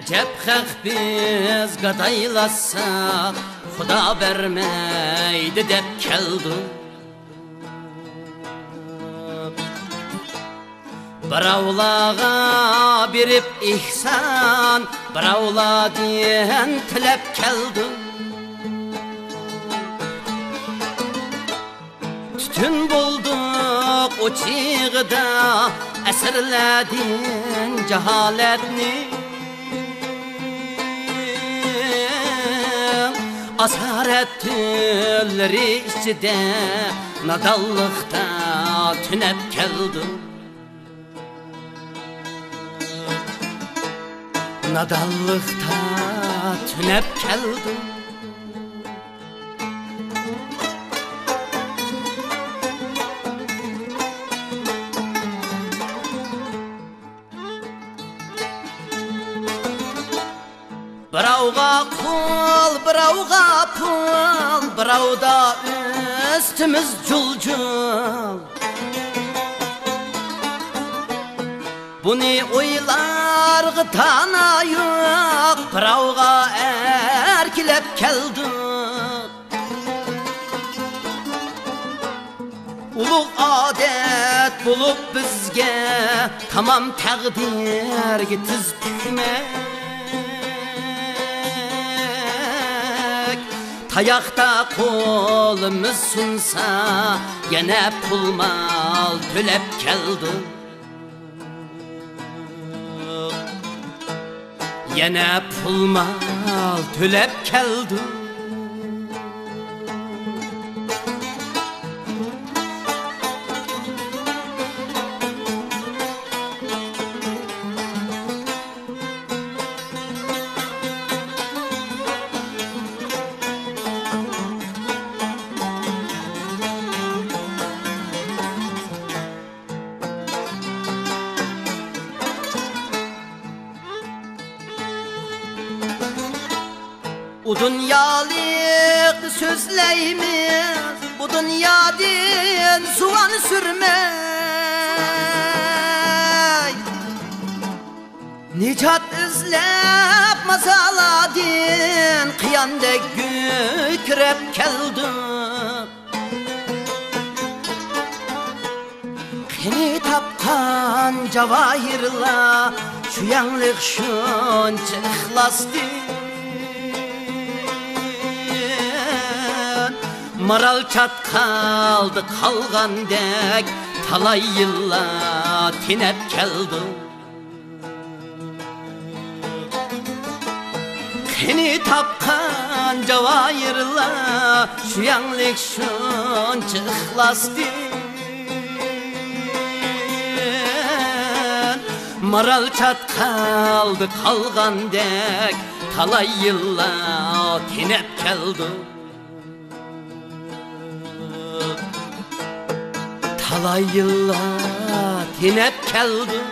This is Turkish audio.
Əcəb xalq biz qadaylasak Xuda vermeydi deb keldim. Biravlağa birip ihsan, biravla diyen tilep keldim. Tütün bulduk o çığda, esirledin cehaletni. Asaret tülleri içide, nadallıkta tünep keldim. Nadallıkta tünep keldim. Biravga kul, biravga pul, biravda üstümüz cul-cul. Bunu oylar gıtana yok, biravga erkilep keldik. Ulug adet bulup bizge, tamam takdir gitiz tükmek. Tayakta kolumuz sunsa, yine pul mal tölep keldim. Yine pul mal tölep keldim. Bu dünyalık sözleyimiz, bu dünyadan soğan sürmek. Nicat izlep masaladın, kıyandek gükrep keldim. Kini tapkan cevahirla, şu yanlık şunca ihlasdı. Maral çat kaldı kalgandek, talay yılla tinep keldim. Kini tapkan cevahirla, şu yanlık şunca ihlasdı. Maral çat kaldı kalgandek, talay yılla tinep keldim. Talay yılla tinep keldim.